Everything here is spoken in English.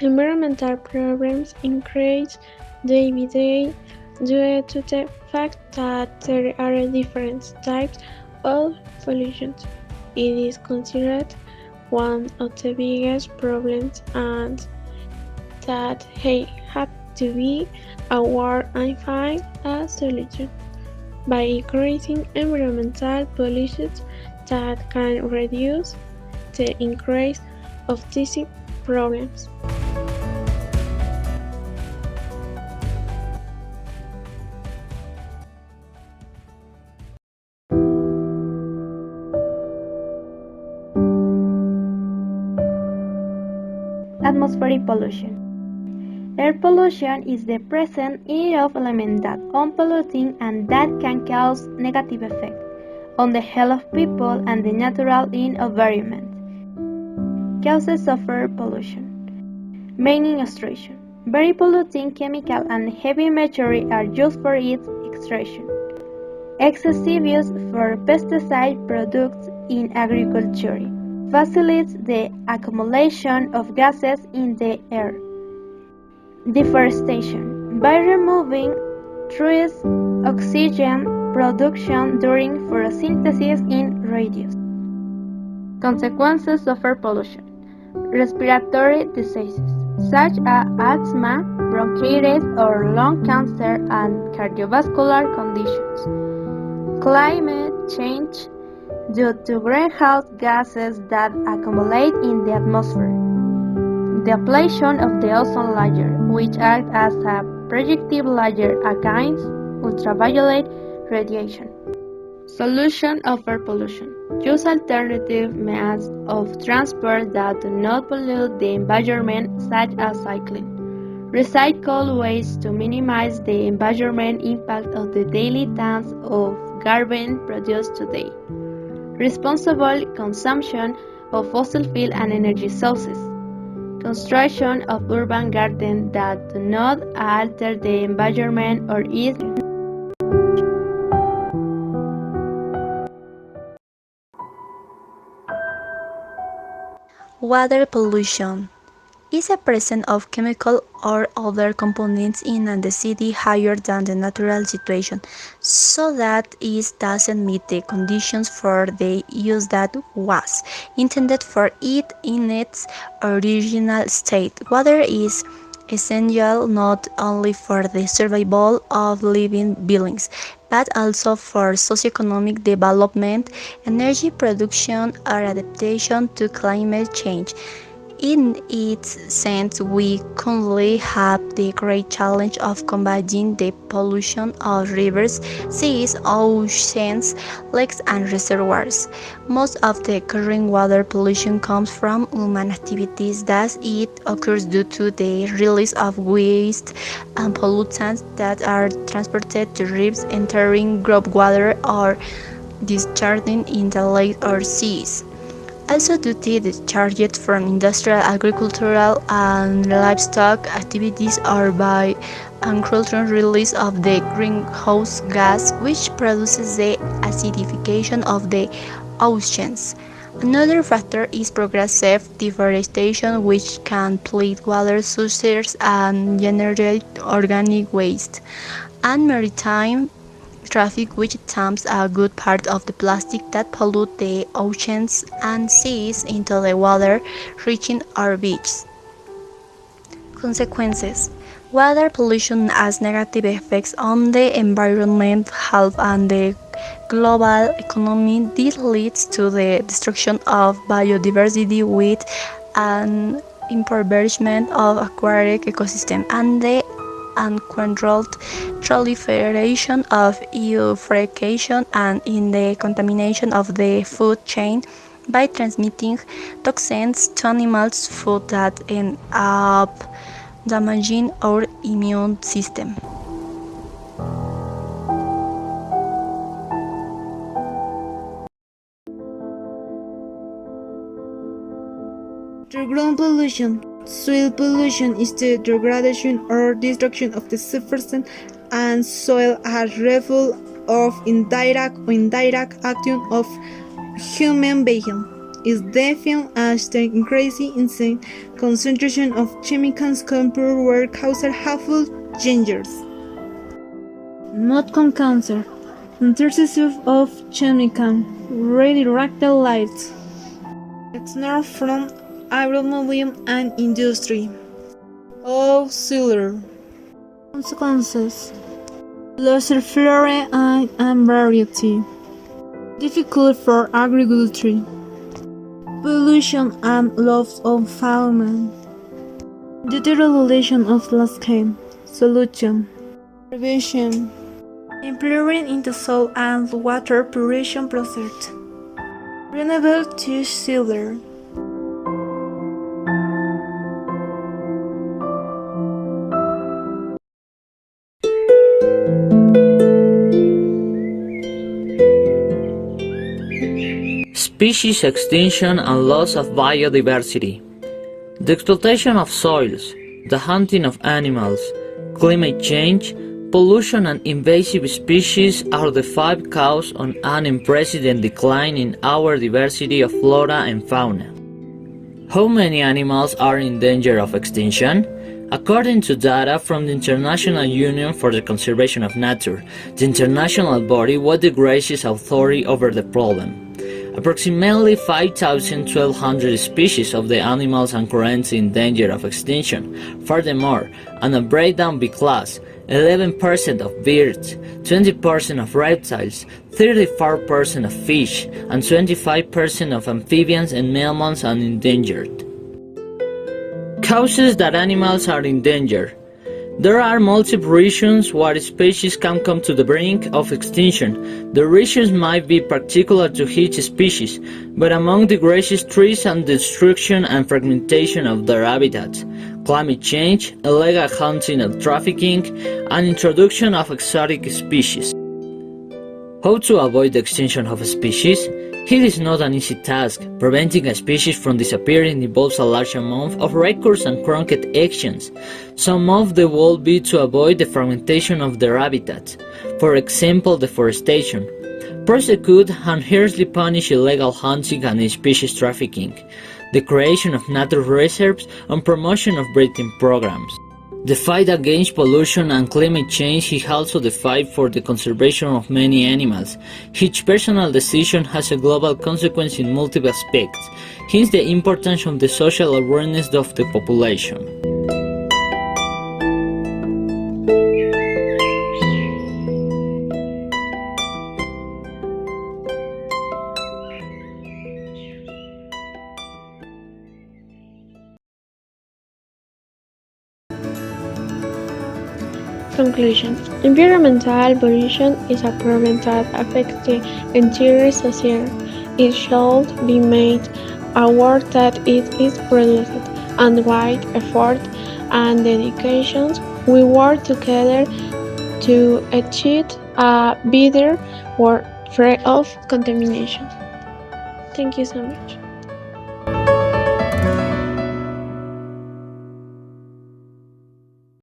Environmental problems increase day by day due to the fact that there are different types of pollution. It is considered one of the biggest problems and that they have to be aware and find a solution by increasing environmental pollution that can reduce the increase of these problems. Atmospheric pollution. Air pollution is the presence of elements that are polluting and that can cause negative effects on the health of people and the natural environment. Causes of air pollution. Main illustration. Very polluting chemical and heavy machinery are used for its extraction. Excessive use for pesticide products in agriculture facilitates the accumulation of gases in the air. Deforestation. By removing trees, oxygen production during photosynthesis is reduced. Consequences of air pollution. Respiratory diseases such as asthma, bronchitis or lung cancer and cardiovascular conditions. Climate change due to greenhouse gases that accumulate in the atmosphere. Depletion of the ozone layer, which acts as a protective layer against ultraviolet radiation. Solution of air pollution. Use alternative means of transport that do not pollute the environment, such as cycling. Recycle waste to minimize the environmental impact of the daily tons of garbage produced today. Responsible consumption of fossil fuel and energy sources. Construction of urban gardens that do not alter the environment or is Water pollution is a presence of chemical or other components in the city higher than the natural situation, so that it doesn't meet the conditions for the use that was intended for it in its original state. Water is essential not only for the survival of living beings, but also for socioeconomic development, energy production, or adaptation to climate change. In its sense, we currently have the great challenge of combating the pollution of rivers, seas, oceans, lakes, and reservoirs. Most of the current water pollution comes from human activities, thus it occurs due to the release of waste and pollutants that are transported to rivers, entering groundwater, or discharging in the lakes or seas. Also due to discharges from industrial, agricultural, and livestock activities or by uncontrolled release of the greenhouse gas, which produces the acidification of the oceans. Another factor is progressive deforestation, which can pollute water sources and generate organic waste, and maritime traffic, which dumps a good part of the plastic that pollute the oceans and seas into the water, reaching our beaches. Consequences. Water pollution has negative effects on the environment, health, and the global economy. This leads to the destruction of biodiversity with an impoverishment of aquatic ecosystem and the uncontrolled proliferation of eutrophication and in the contamination of the food chain by transmitting toxins to animals' food that end up damaging our immune system. Ground pollution. Soil pollution is the degradation or destruction of the surface and soil as result of indirect action of human beings. is defined as the increasing in the concentration of chemicals compared with causes harmful dangers. Not con cancer. Synthesis of chemical radioactive lights. Extract from automobile and industry. Oh, cellular. Consequences. Loss of flora and variety. Difficult for agriculture. Pollution and loss of fauna. Deterioration of landscape. Solution. Prevention. Improving in the soil and water purification process. Renewable to cellular. Species extinction and loss of biodiversity. The exploitation of soils, the hunting of animals, climate change, pollution and invasive species are the 5 causes on an unprecedented decline in our diversity of flora and fauna. How many animals are in danger of extinction? According to data from the International Union for the Conservation of Nature, the international body with the greatest authority over the problem. Approximately 5,1200 species of the animals are currently in danger of extinction. Furthermore, on a breakdown by class, 11% of birds, 20% of reptiles, 34% of fish, and 25% of amphibians and mammals are endangered. Causes that animals are in danger. There are multiple reasons why species can come to the brink of extinction. The reasons might be particular to each species, but among the greatest trees and destruction and fragmentation of their habitats, climate change, illegal hunting and trafficking, and introduction of exotic species. How to avoid the extinction of a species? It is not an easy task. Preventing a species from disappearing involves a large amount of records and concrete actions. Some of them will be to avoid the fragmentation of their habitats, for example deforestation, prosecute and harshly punish illegal hunting and species trafficking, the creation of nature reserves and promotion of breeding programs. The fight against pollution and climate change is also the fight for the conservation of many animals. Each personal decision has a global consequence in multiple aspects, hence the importance of the social awareness of the population. Conclusion. Environmental pollution is a problem that affects the entire society. It should be made aware that it is produced, and with effort and dedication, we work together to achieve a better world free of contamination. Thank you so much.